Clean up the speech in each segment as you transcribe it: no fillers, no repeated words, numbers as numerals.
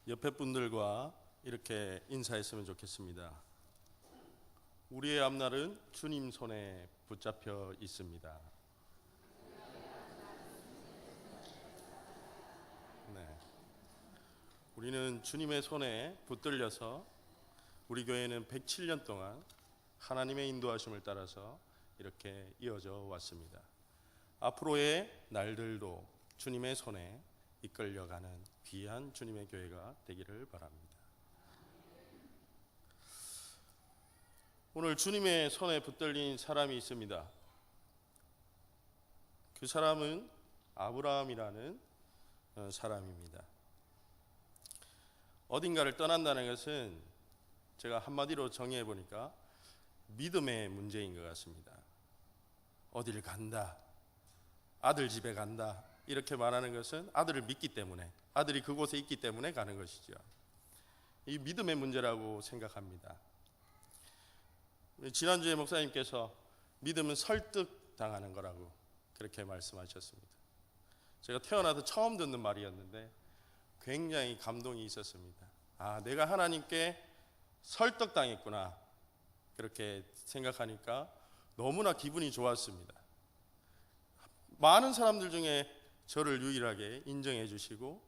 옆에 분들과 이렇게 인사했으면 좋겠습니다. 우리의 앞날은 주님 손에 붙잡혀 있습니다. 네. 우리는 주님의 손에 붙들려서 우리 교회는 107년 동안 하나님의 인도하심을 따라서 이렇게 이어져 왔습니다. 앞으로의 날들도 주님의 손에 이끌려가는 귀한 주님의 교회가 되기를 바랍니다. 오늘 주님의 손에 붙들린 사람이 있습니다. 그 사람은 아브라함이라는 사람입니다. 어딘가를 떠난다는 것은 제가 한마디로 정의해 보니까 믿음의 문제인 것 같습니다. 어디를 간다, 아들 집에 간다 이렇게 말하는 것은 아들을 믿기 때문에, 아들이 그곳에 있기 때문에 가는 것이죠. 이 믿음의 문제라고 생각합니다. 지난주에 목사님께서 믿음은 설득당하는 거라고 그렇게 말씀하셨습니다. 제가 태어나서 처음 듣는 말이었는데 굉장히 감동이 있었습니다. 아, 내가 하나님께 설득당했구나 그렇게 생각하니까 너무나 기분이 좋았습니다. 많은 사람들 중에 저를 유일하게 인정해 주시고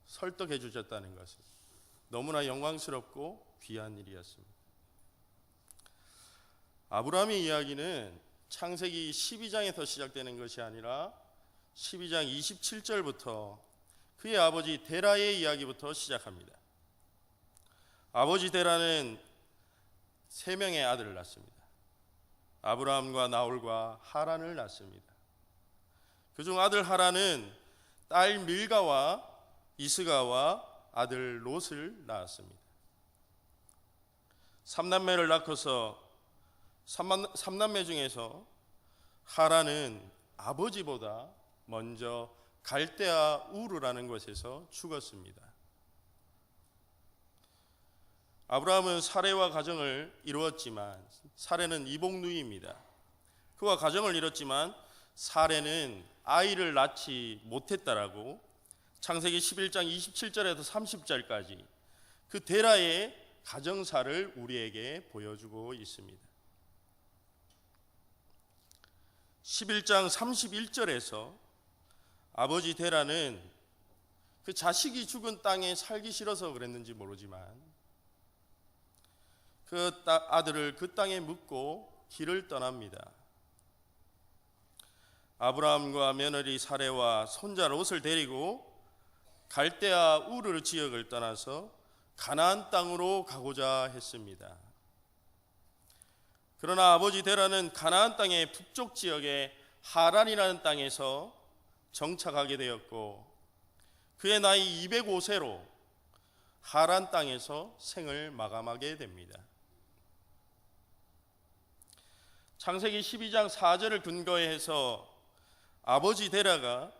설득해 주셨다는 것은 너무나 영광스럽고 귀한 일이었습니다. 아브라함의 이야기는 창세기 12장에서 시작되는 것이 아니라 12장 27절부터 그의 아버지 데라의 이야기부터 시작합니다. 아버지 데라는 3명의 아들을 낳습니다. 아브라함과 나홀과 하란을 낳습니다. 그중 아들 하란은 딸 밀가와 이스가와 아들 롯을 낳았습니다. 3남매를 낳고서 3남매 중에서 하란은 아버지보다 먼저 갈대아 우르라는 곳에서 죽었습니다. 아브라함은 사레와 가정을 이루었지만 사레는 이복누이입니다. 그와 가정을 이뤘지만 사레는 아이를 낳지 못했다라고 창세기 11장 27절에서 30절까지 그 데라의 가정사를 우리에게 보여주고 있습니다. 11장 31절에서 아버지 데라는 그 자식이 죽은 땅에 살기 싫어서 그랬는지 모르지만 그 아들을 그 땅에 묻고 길을 떠납니다. 아브라함과 며느리 사레와 손자 롯을 데리고 갈대아 우르 지역을 떠나서 가나안 땅으로 가고자 했습니다. 그러나 아버지 데라는 가나안 땅의 북쪽 지역의 하란이라는 땅에서 정착하게 되었고 그의 나이 205세로 하란 땅에서 생을 마감하게 됩니다. 창세기 12장 4절을 근거해서 아버지 데라가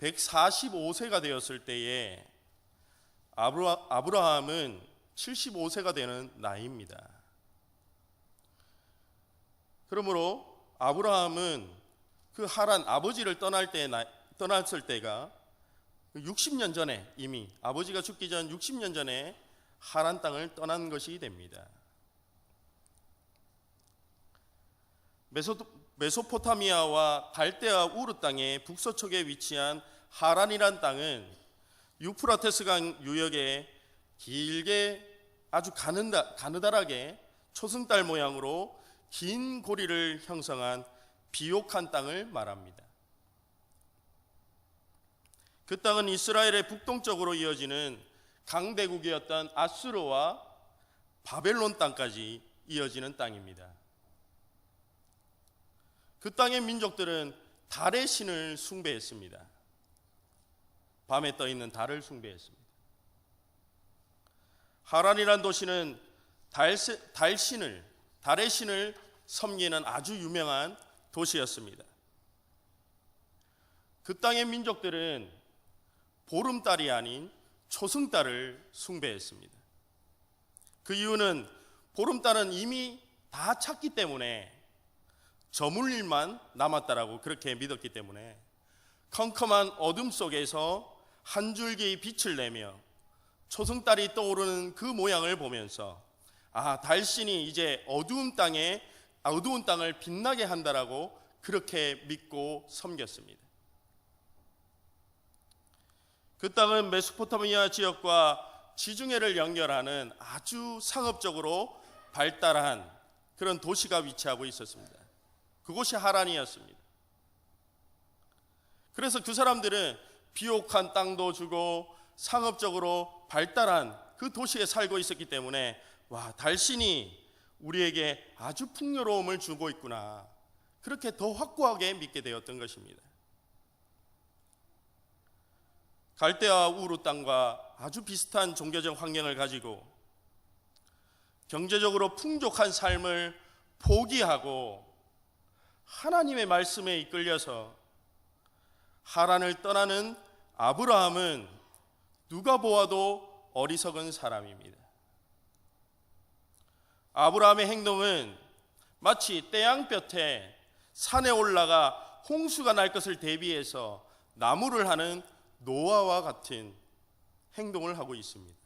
145세가 되었을 때에 아브라함은 75세가 되는 나이입니다. 그러므로 아브라함은 그 하란 아버지를 떠났을 때가 60년 전에 이미 아버지가 죽기 전 60년 전에 하란 땅을 떠난 것이 됩니다. 메소포타미아와 갈대아 우르 땅의 북서쪽에 위치한 하란이란 땅은 유프라테스 강 유역에 길게 아주 가느다랗게 초승달 모양으로 긴 고리를 형성한 비옥한 땅을 말합니다. 그 땅은 이스라엘의 북동쪽으로 이어지는 강대국이었던 아수르와 바벨론 땅까지 이어지는 땅입니다. 그 땅의 민족들은 달의 신을 숭배했습니다. 밤에 떠 있는 달을 숭배했습니다. 하란이란 도시는 달의 신을 섬기는 아주 유명한 도시였습니다. 그 땅의 민족들은 보름달이 아닌 초승달을 숭배했습니다. 그 이유는 보름달은 이미 다 찼기 때문에 저물 일만 남았다라고 그렇게 믿었기 때문에 컴컴한 어둠 속에서 한 줄기의 빛을 내며 초승달이 떠오르는 그 모양을 보면서 달신이 이제 어두운 땅을 빛나게 한다라고 그렇게 믿고 섬겼습니다. 그 땅은 메소포타미아 지역과 지중해를 연결하는 아주 상업적으로 발달한 그런 도시가 위치하고 있었습니다. 그곳이 하란이었습니다. 그래서 그 사람들은 비옥한 땅도 주고 상업적으로 발달한 그 도시에 살고 있었기 때문에 달신이 우리에게 아주 풍요로움을 주고 있구나, 그렇게 더 확고하게 믿게 되었던 것입니다. 갈대아 우루 땅과 아주 비슷한 종교적 환경을 가지고 경제적으로 풍족한 삶을 포기하고 하나님의 말씀에 이끌려서 하란을 떠나는 아브라함은 누가 보아도 어리석은 사람입니다. 아브라함의 행동은 마치 태양볕에 산에 올라가 홍수가 날 것을 대비해서 나무를 하는 노아와 같은 행동을 하고 있습니다.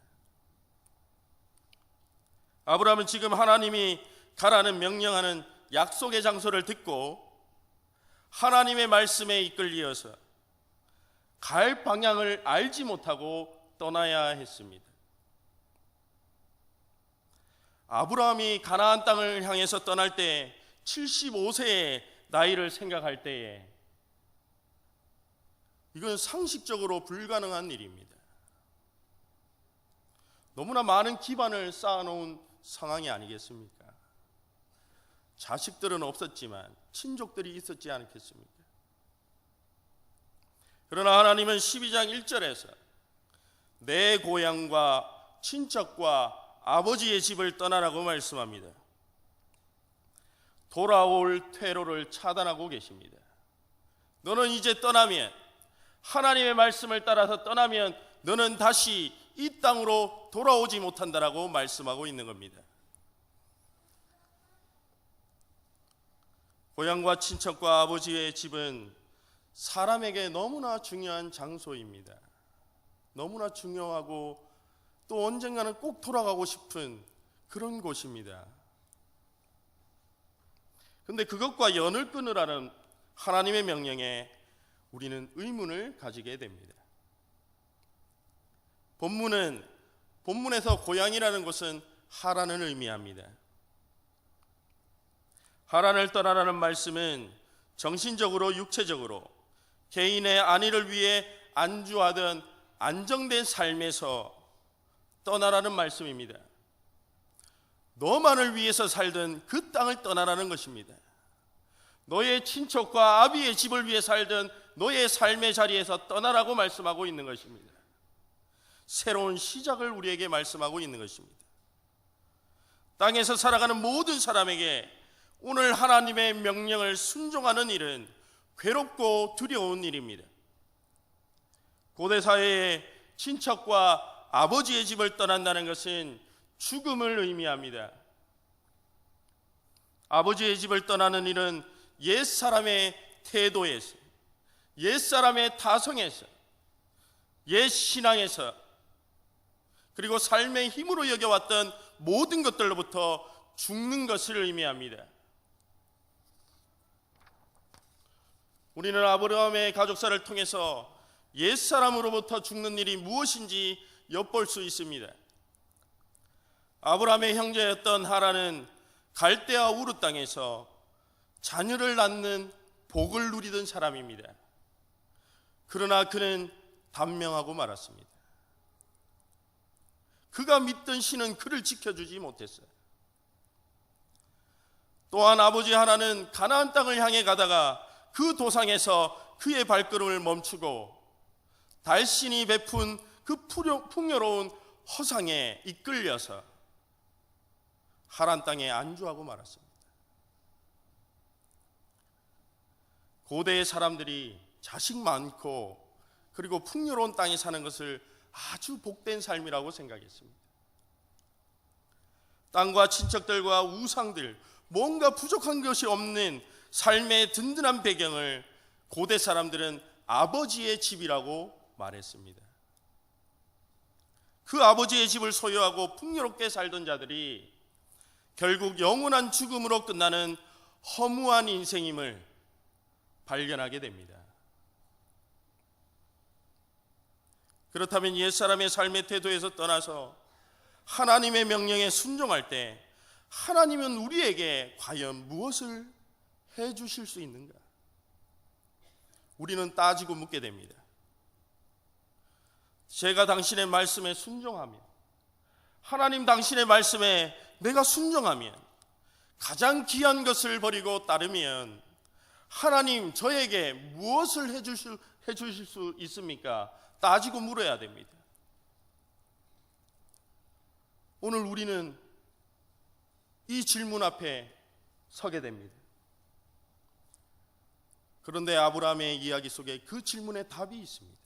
아브라함은 지금 하나님이 가라는 명령하는 약속의 장소를 듣고 하나님의 말씀에 이끌려서 갈 방향을 알지 못하고 떠나야 했습니다. 아브라함이 가나안 땅을 향해서 떠날 때 75세의 나이를 생각할 때에 이건 상식적으로 불가능한 일입니다. 너무나 많은 기반을 쌓아놓은 상황이 아니겠습니까? 자식들은 없었지만 친족들이 있었지 않겠습니까? 그러나 하나님은 12장 1절에서 내 고향과 친척과 아버지의 집을 떠나라고 말씀합니다. 돌아올 퇴로를 차단하고 계십니다. 너는 이제 떠나면, 하나님의 말씀을 따라서 떠나면 너는 다시 이 땅으로 돌아오지 못한다라고 말씀하고 있는 겁니다. 고향과 친척과 아버지의 집은 사람에게 너무나 중요한 장소입니다. 너무나 중요하고 또 언젠가는 꼭 돌아가고 싶은 그런 곳입니다. 그런데 그것과 연을 끊으라는 하나님의 명령에 우리는 의문을 가지게 됩니다. 본문에서 고향이라는 것은 하란을 의미합니다. 하란을 떠나라는 말씀은 정신적으로 육체적으로 개인의 안위를 위해 안주하던 안정된 삶에서 떠나라는 말씀입니다. 너만을 위해서 살던 그 땅을 떠나라는 것입니다. 너의 친척과 아비의 집을 위해 살던 너의 삶의 자리에서 떠나라고 말씀하고 있는 것입니다. 새로운 시작을 우리에게 말씀하고 있는 것입니다. 땅에서 살아가는 모든 사람에게 오늘 하나님의 명령을 순종하는 일은 괴롭고 두려운 일입니다. 고대 사회의 친척과 아버지의 집을 떠난다는 것은 죽음을 의미합니다. 아버지의 집을 떠나는 일은 옛사람의 태도에서, 옛사람의 타성에서, 옛신앙에서, 그리고 삶의 힘으로 여겨왔던 모든 것들로부터 죽는 것을 의미합니다. 우리는 아브라함의 가족사를 통해서 옛사람으로부터 죽는 일이 무엇인지 엿볼 수 있습니다. 아브라함의 형제였던 하란은 갈대아 우르 땅에서 자녀를 낳는 복을 누리던 사람입니다. 그러나 그는 단명하고 말았습니다. 그가 믿던 신은 그를 지켜주지 못했어요. 또한 아버지 하나는 가나안 땅을 향해 가다가 그 도상에서 그의 발걸음을 멈추고 달신이 베푼 그 풍요로운 허상에 이끌려서 하란 땅에 안주하고 말았습니다. 고대의 사람들이 자식 많고 그리고 풍요로운 땅에 사는 것을 아주 복된 삶이라고 생각했습니다. 땅과 친척들과 우상들, 뭔가 부족한 것이 없는 삶의 든든한 배경을 고대 사람들은 아버지의 집이라고 말했습니다. 그 아버지의 집을 소유하고 풍요롭게 살던 자들이 결국 영원한 죽음으로 끝나는 허무한 인생임을 발견하게 됩니다. 그렇다면 옛사람의 삶의 태도에서 떠나서 하나님의 명령에 순종할 때 하나님은 우리에게 과연 무엇을 해 주실 수 있는가? 우리는 따지고 묻게 됩니다. 제가 당신의 말씀에 순종하며, 하나님 당신의 말씀에 내가 순종하면, 가장 귀한 것을 버리고 따르면 하나님 저에게 무엇을 해 주실 수 있습니까? 따지고 물어야 됩니다. 오늘 우리는 이 질문 앞에 서게 됩니다. 그런데 아브라함의 이야기 속에 그 질문에 답이 있습니다.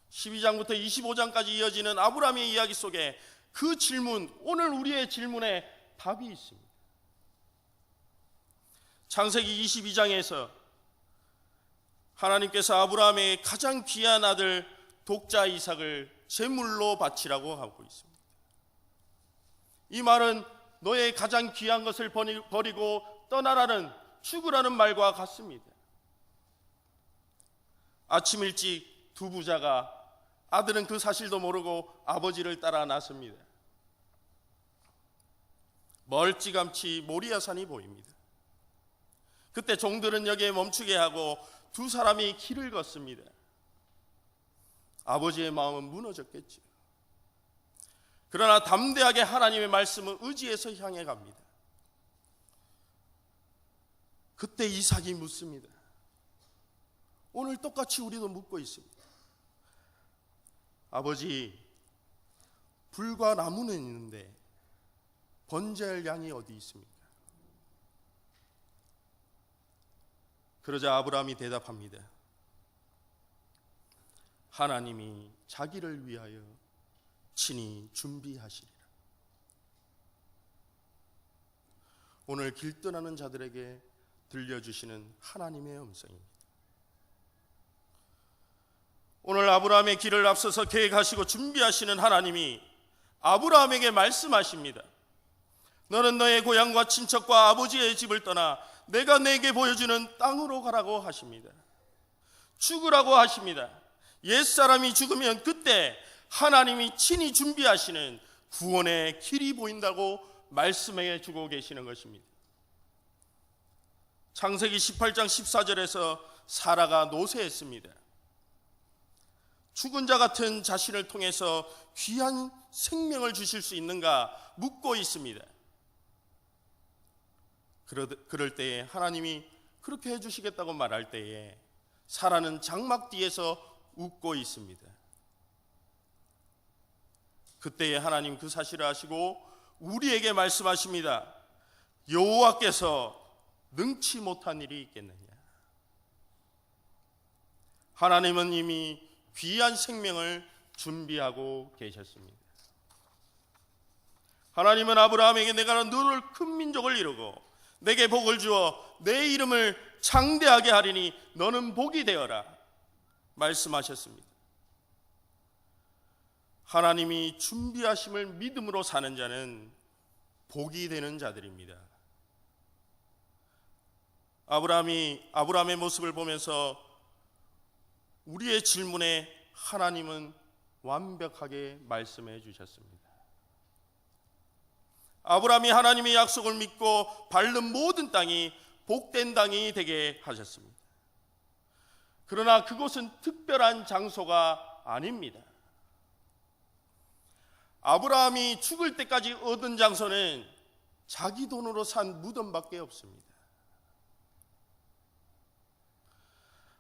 12장부터 25장까지 이어지는 아브라함의 이야기 속에 그 질문, 오늘 우리의 질문에 답이 있습니다. 창세기 22장에서 하나님께서 아브라함의 가장 귀한 아들 독자 이삭을 제물로 바치라고 하고 있습니다. 이 말은 너의 가장 귀한 것을 버리고 떠나라는, 죽으라는 말과 같습니다. 아침 일찍 두 부자가, 아들은 그 사실도 모르고 아버지를 따라 나섭니다. 멀찌감치 모리아산이 보입니다. 그때 종들은 여기에 멈추게 하고 두 사람이 길을 걷습니다. 아버지의 마음은 무너졌겠죠. 그러나 담대하게 하나님의 말씀을 의지해서 향해 갑니다. 그때 이삭이 묻습니다. 오늘 똑같이 우리도 묻고 있습니다. 아버지, 불과 나무는 있는데 번제할 양이 어디 있습니까? 그러자 아브라함이 대답합니다. 하나님이 자기를 위하여 친히 준비하시리라. 오늘 길 떠나는 자들에게 들려주시는 하나님의 음성입니다. 오늘 아브라함의 길을 앞서서 계획하시고 준비하시는 하나님이 아브라함에게 말씀하십니다. 너는 너의 고향과 친척과 아버지의 집을 떠나 내가 내게 보여주는 땅으로 가라고 하십니다. 죽으라고 하십니다. 옛사람이 죽으면 그때 하나님이 친히 준비하시는 구원의 길이 보인다고 말씀해 주고 계시는 것입니다. 창세기 18장 14절에서 사라가 노새했습니다. 죽은 자 같은 자신을 통해서 귀한 생명을 주실 수 있는가 묻고 있습니다. 그럴 때에 하나님이 그렇게 해주시겠다고 말할 때에 사라는 장막 뒤에서 웃고 있습니다. 그때에 하나님 그 사실을 아시고 우리에게 말씀하십니다. 여호와께서 능치 못한 일이 있겠느냐. 하나님은 이미 귀한 생명을 준비하고 계셨습니다. 하나님은 아브라함에게 내가 너를 큰 민족을 이루고 내게 복을 주어 내 이름을 창대하게 하리니 너는 복이 되어라 말씀하셨습니다. 하나님이 준비하심을 믿음으로 사는 자는 복이 되는 자들입니다. 아브라함의 모습을 보면서 우리의 질문에 하나님은 완벽하게 말씀해 주셨습니다. 아브라함이 하나님의 약속을 믿고 밟는 모든 땅이 복된 땅이 되게 하셨습니다. 그러나 그곳은 특별한 장소가 아닙니다. 아브라함이 죽을 때까지 얻은 장소는 자기 돈으로 산 무덤밖에 없습니다.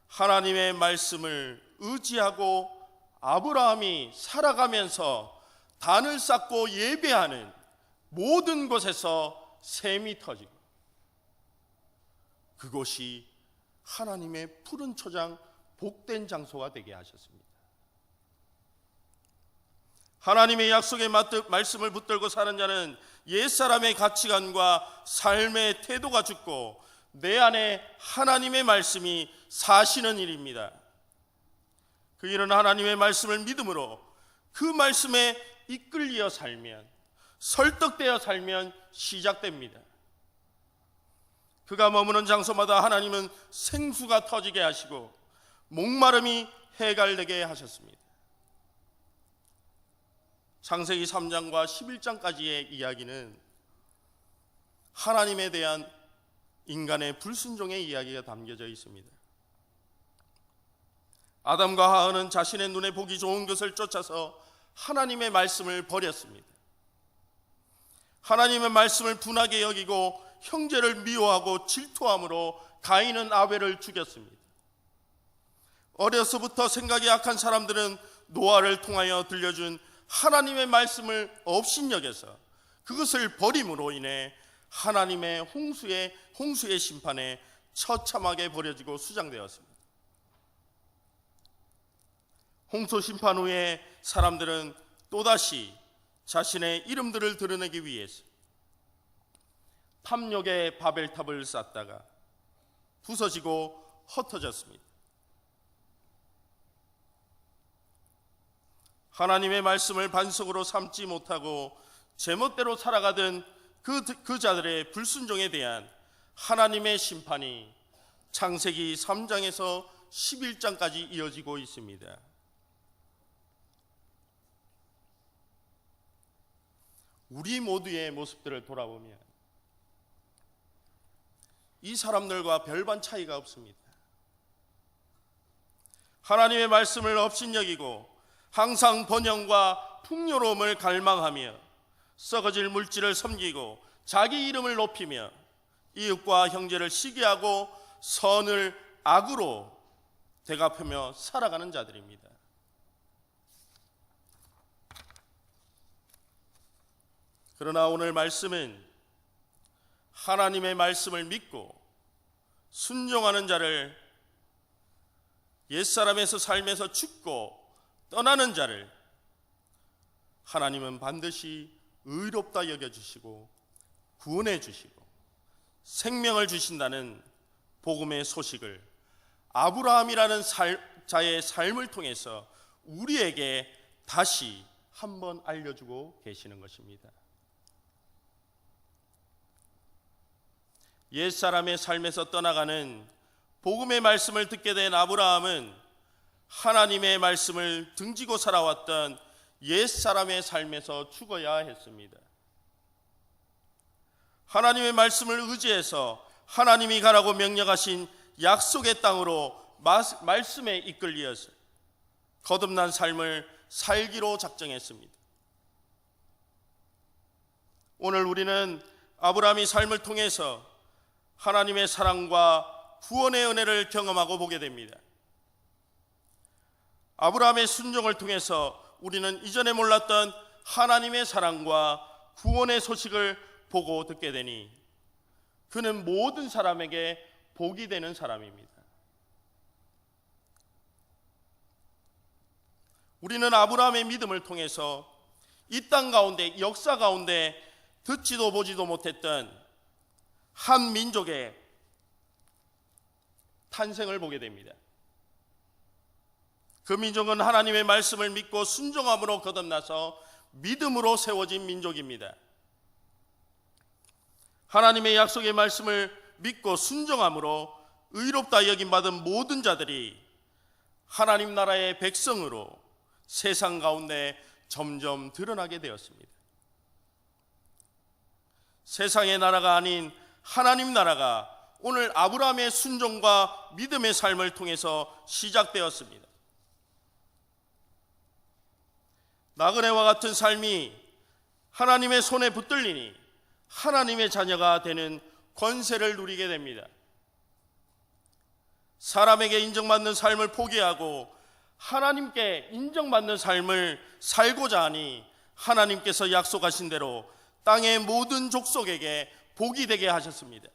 하나님의 말씀을 의지하고 아브라함이 살아가면서 단을 쌓고 예배하는 모든 곳에서 샘이 터지고 그곳이 하나님의 푸른 초장 복된 장소가 되게 하셨습니다. 하나님의 약속의 말씀을 붙들고 사는 자는 옛사람의 가치관과 삶의 태도가 죽고 내 안에 하나님의 말씀이 사시는 일입니다. 그 일은 하나님의 말씀을 믿음으로 그 말씀에 이끌려 살면, 설득되어 살면 시작됩니다. 그가 머무는 장소마다 하나님은 생수가 터지게 하시고 목마름이 해갈되게 하셨습니다. 창세기 3장과 11장까지의 이야기는 하나님에 대한 인간의 불순종의 이야기가 담겨져 있습니다. 아담과 하와는 자신의 눈에 보기 좋은 것을 쫓아서 하나님의 말씀을 버렸습니다. 하나님의 말씀을 분하게 여기고 형제를 미워하고 질투함으로 가인은 아벨을 죽였습니다. 어려서부터 생각이 약한 사람들은 노아를 통하여 들려준 하나님의 말씀을 업신여겨서 그것을 버림으로 인해 하나님의 홍수의 심판에 처참하게 버려지고 수장되었습니다. 홍수 심판 후에 사람들은 또다시 자신의 이름들을 드러내기 위해서 탐욕의 바벨탑을 쌓다가 부서지고 흩어졌습니다. 하나님의 말씀을 반석으로 삼지 못하고 제멋대로 살아가던 그 자들의 불순종에 대한 하나님의 심판이 창세기 3장에서 11장까지 이어지고 있습니다. 우리 모두의 모습들을 돌아보면 이 사람들과 별반 차이가 없습니다. 하나님의 말씀을 업신여기고 항상 번영과 풍요로움을 갈망하며 썩어질 물질을 섬기고 자기 이름을 높이며 이웃과 형제를 시기하고 선을 악으로 대갚으며 살아가는 자들입니다. 그러나 오늘 말씀은 하나님의 말씀을 믿고 순종하는 자를, 옛사람에서 삶에서 죽고 떠나는 자를 하나님은 반드시 의롭다 여겨주시고 구원해 주시고 생명을 주신다는 복음의 소식을 아브라함이라는 자의 삶을 통해서 우리에게 다시 한번 알려주고 계시는 것입니다. 옛사람의 삶에서 떠나가는 복음의 말씀을 듣게 된 아브라함은 하나님의 말씀을 등지고 살아왔던 옛사람의 삶에서 죽어야 했습니다. 하나님의 말씀을 의지해서 하나님이 가라고 명령하신 약속의 땅으로 말씀에 이끌려서 거듭난 삶을 살기로 작정했습니다. 오늘 우리는 아브라함의 삶을 통해서 하나님의 사랑과 구원의 은혜를 경험하고 보게 됩니다. 아브라함의 순종을 통해서 우리는 이전에 몰랐던 하나님의 사랑과 구원의 소식을 보고 듣게 되니 그는 모든 사람에게 복이 되는 사람입니다. 우리는 아브라함의 믿음을 통해서 이 땅 가운데, 역사 가운데 듣지도 보지도 못했던 한 민족의 탄생을 보게 됩니다. 그 민족은 하나님의 말씀을 믿고 순종함으로 거듭나서 믿음으로 세워진 민족입니다. 하나님의 약속의 말씀을 믿고 순종함으로 의롭다 여김받은 모든 자들이 하나님 나라의 백성으로 세상 가운데 점점 드러나게 되었습니다. 세상의 나라가 아닌 하나님 나라가 오늘 아브라함의 순종과 믿음의 삶을 통해서 시작되었습니다. 나그네와 같은 삶이 하나님의 손에 붙들리니 하나님의 자녀가 되는 권세를 누리게 됩니다. 사람에게 인정받는 삶을 포기하고 하나님께 인정받는 삶을 살고자 하니 하나님께서 약속하신 대로 땅의 모든 족속에게 복이 되게 하셨습니다.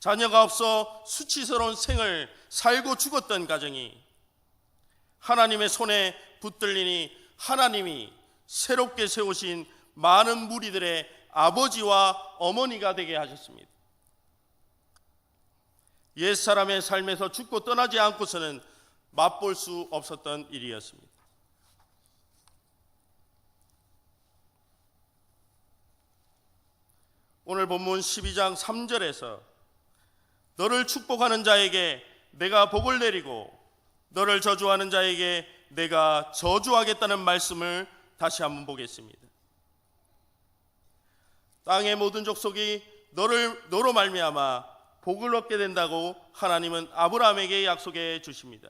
자녀가 없어 수치스러운 생을 살고 죽었던 가정이 하나님의 손에 붙들리니 하나님이 새롭게 세우신 많은 무리들의 아버지와 어머니가 되게 하셨습니다. 옛사람의 삶에서 죽고 떠나지 않고서는 맛볼 수 없었던 일이었습니다. 오늘 본문 12장 3절에서 너를 축복하는 자에게 내가 복을 내리고 너를 저주하는 자에게 내가 저주하겠다는 말씀을 다시 한번 보겠습니다. 땅의 모든 족속이 너로 말미암아 복을 얻게 된다고 하나님은 아브라함에게 약속해 주십니다.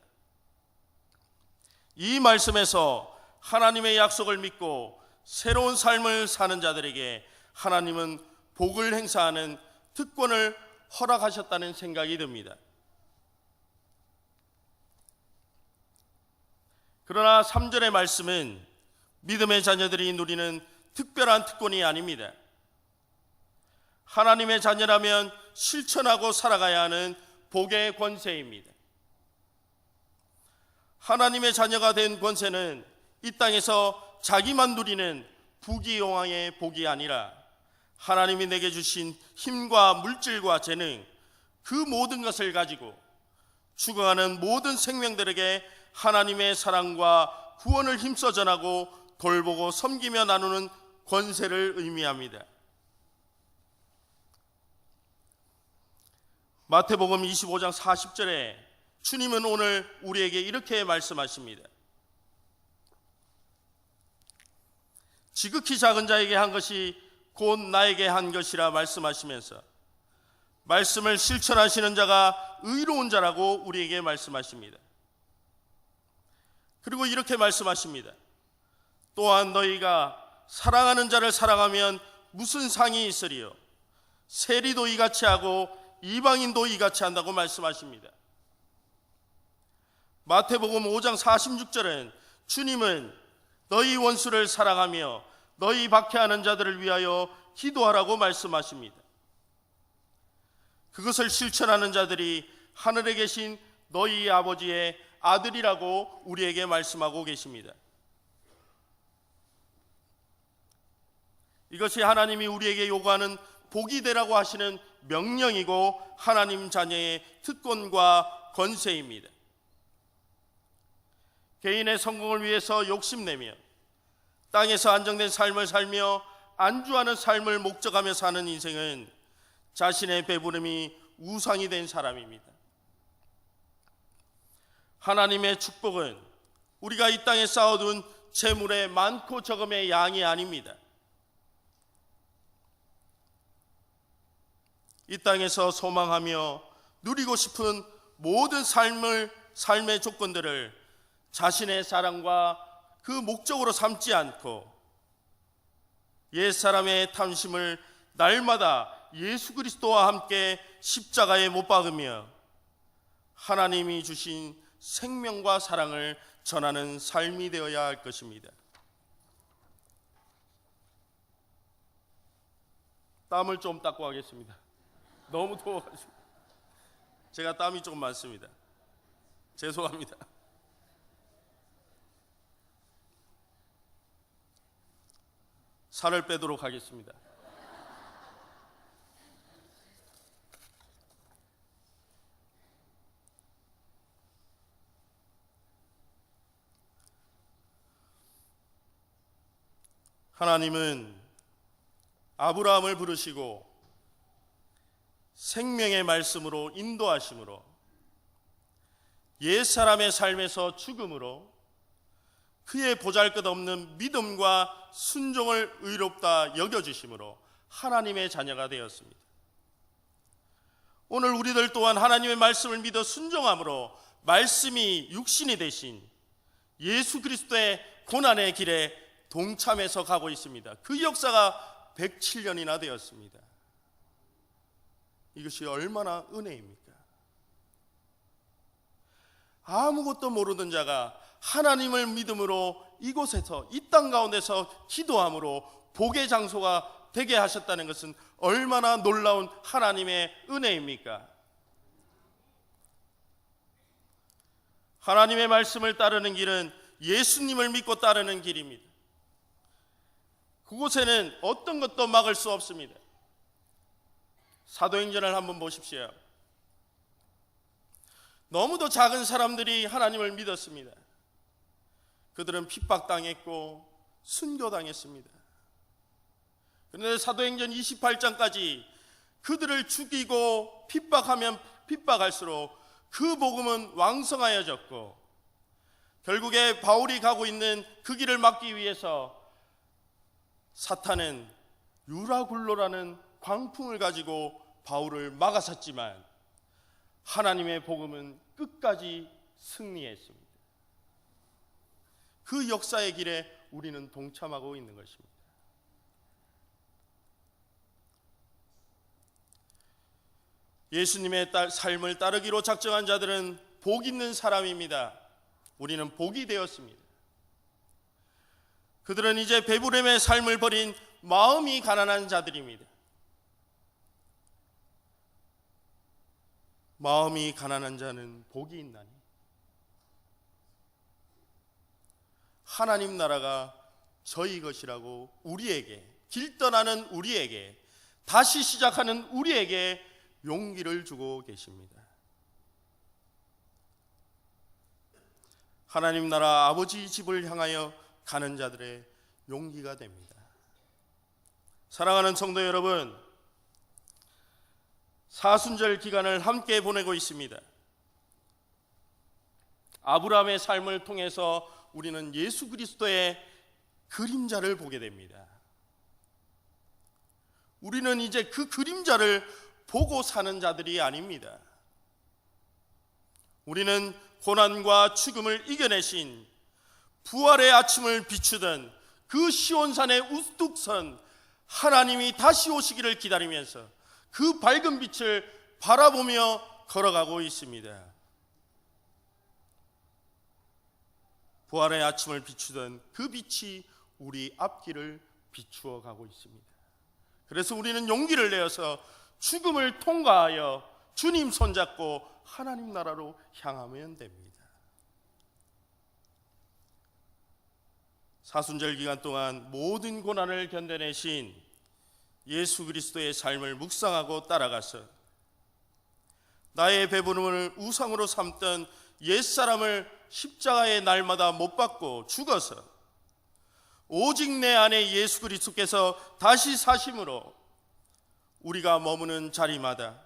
이 말씀에서 하나님의 약속을 믿고 새로운 삶을 사는 자들에게 하나님은 복을 행사하는 특권을 허락하셨다는 생각이 듭니다. 그러나 3절의 말씀은 믿음의 자녀들이 누리는 특별한 특권이 아닙니다. 하나님의 자녀라면 실천하고 살아가야 하는 복의 권세입니다. 하나님의 자녀가 된 권세는 이 땅에서 자기만 누리는 부귀영화의 복이 아니라 하나님이 내게 주신 힘과 물질과 재능, 그 모든 것을 가지고 죽어가는 모든 생명들에게 하나님의 사랑과 구원을 힘써 전하고 돌보고 섬기며 나누는 권세를 의미합니다. 마태복음 25장 40절에 주님은 오늘 우리에게 이렇게 말씀하십니다. 지극히 작은 자에게 한 것이 곧 나에게 한 것이라 말씀하시면서 말씀을 실천하시는 자가 의로운 자라고 우리에게 말씀하십니다. 그리고 이렇게 말씀하십니다. 또한 너희가 사랑하는 자를 사랑하면 무슨 상이 있으리요? 세리도 이같이 하고 이방인도 이같이 한다고 말씀하십니다. 마태복음 5장 46절은 주님은 너희 원수를 사랑하며 너희 박해하는 자들을 위하여 기도하라고 말씀하십니다. 그것을 실천하는 자들이 하늘에 계신 너희 아버지의 아들이라고 우리에게 말씀하고 계십니다. 이것이 하나님이 우리에게 요구하는 복이 되라고 하시는 명령이고 하나님 자녀의 특권과 권세입니다. 개인의 성공을 위해서 욕심내며 땅에서 안정된 삶을 살며 안주하는 삶을 목적하며 사는 인생은 자신의 배부름이 우상이 된 사람입니다. 하나님의 축복은 우리가 이 땅에 쌓아둔 재물의 많고 적음의 양이 아닙니다. 이 땅에서 소망하며 누리고 싶은 모든 삶의 조건들을 자신의 사랑과 그 목적으로 삼지 않고 옛사람의 탐심을 날마다 예수 그리스도와 함께 십자가에 못 박으며 하나님이 주신 생명과 사랑을 전하는 삶이 되어야 할 것입니다. 땀을 좀 닦고 하겠습니다. 너무 더워가지고 제가 땀이 좀 많습니다. 죄송합니다. 살을 빼도록 하겠습니다. 하나님은 아브라함을 부르시고 생명의 말씀으로 인도하심으로 옛사람의 삶에서 죽음으로 그의 보잘것없는 믿음과 순종을 의롭다 여겨주심으로 하나님의 자녀가 되었습니다. 오늘 우리들 또한 하나님의 말씀을 믿어 순종함으로 말씀이 육신이 되신 예수 그리스도의 고난의 길에 동참해서 가고 있습니다. 그 역사가 107년이나 되었습니다. 이것이 얼마나 은혜입니까? 아무것도 모르던 자가 하나님을 믿음으로 이곳에서 이 땅 가운데서 기도함으로 복의 장소가 되게 하셨다는 것은 얼마나 놀라운 하나님의 은혜입니까? 하나님의 말씀을 따르는 길은 예수님을 믿고 따르는 길입니다. 그곳에는 어떤 것도 막을 수 없습니다. 사도행전을 한번 보십시오. 너무도 작은 사람들이 하나님을 믿었습니다. 그들은 핍박당했고 순교당했습니다. 그런데 사도행전 28장까지 그들을 죽이고 핍박하면 핍박할수록 그 복음은 왕성하여졌고, 결국에 바울이 가고 있는 그 길을 막기 위해서 사탄은 유라굴로라는 광풍을 가지고 바울을 막아섰지만 하나님의 복음은 끝까지 승리했습니다. 그 역사의 길에 우리는 동참하고 있는 것입니다. 예수님의 삶을 따르기로 작정한 자들은 복 있는 사람입니다. 우리는 복이 되었습니다. 그들은 이제 배부름의 삶을 버린 마음이 가난한 자들입니다. 마음이 가난한 자는 복이 있나니, 하나님 나라가 저희 것이라고 우리에게, 길 떠나는 우리에게, 다시 시작하는 우리에게 용기를 주고 계십니다. 하나님 나라 아버지 집을 향하여 가는 자들의 용기가 됩니다. 사랑하는 성도 여러분, 사순절 기간을 함께 보내고 있습니다. 아브라함의 삶을 통해서 우리는 예수 그리스도의 그림자를 보게 됩니다. 우리는 이제 그 그림자를 보고 사는 자들이 아닙니다. 우리는 고난과 죽음을 이겨내신 부활의 아침을 비추던 그 시온산의 우뚝 선 하나님이 다시 오시기를 기다리면서 그 밝은 빛을 바라보며 걸어가고 있습니다. 부활의 아침을 비추던 그 빛이 우리 앞길을 비추어 가고 있습니다. 그래서 우리는 용기를 내어서 죽음을 통과하여 주님 손잡고 하나님 나라로 향하면 됩니다. 사순절 기간 동안 모든 고난을 견뎌내신 예수 그리스도의 삶을 묵상하고 따라가서 나의 배부름을 우상으로 삼던 옛사람을 십자가의 날마다 못 박고 죽어서 오직 내 안에 예수 그리스도께서 다시 사심으로 우리가 머무는 자리마다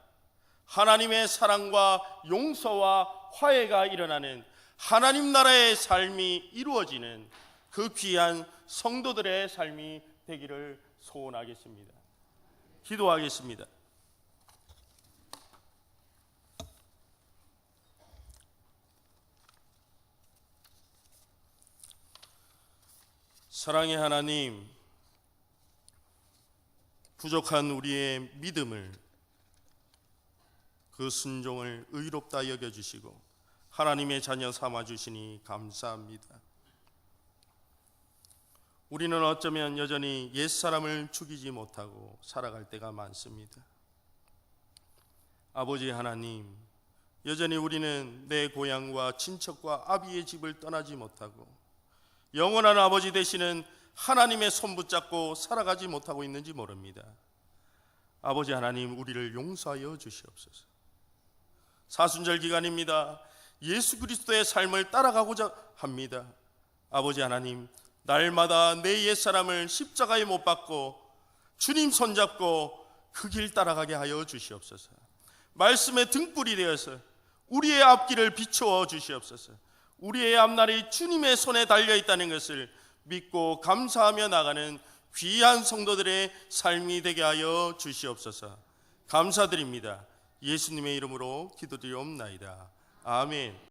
하나님의 사랑과 용서와 화해가 일어나는 하나님 나라의 삶이 이루어지는 그 귀한 성도들의 삶이 되기를 소원하겠습니다. 기도하겠습니다. 사랑의 하나님, 부족한 우리의 믿음을, 그 순종을 의롭다 여겨주시고 하나님의 자녀 삼아주시니 감사합니다. 우리는 어쩌면 여전히 옛사람을 죽이지 못하고 살아갈 때가 많습니다. 아버지 하나님, 여전히 우리는 내 고향과 친척과 아비의 집을 떠나지 못하고 영원한 아버지 되시는 하나님의 손 붙잡고 살아가지 못하고 있는지 모릅니다. 아버지 하나님, 우리를 용서하여 주시옵소서. 사순절 기간입니다. 예수 그리스도의 삶을 따라가고자 합니다. 아버지 하나님, 날마다 내 옛사람을 십자가에 못 박고 주님 손잡고 그 길 따라가게 하여 주시옵소서. 말씀의 등불이 되어서 우리의 앞길을 비추어 주시옵소서. 우리의 앞날이 주님의 손에 달려있다는 것을 믿고 감사하며 나가는 귀한 성도들의 삶이 되게 하여 주시옵소서. 감사드립니다. 예수님의 이름으로 기도드리옵나이다. 아멘.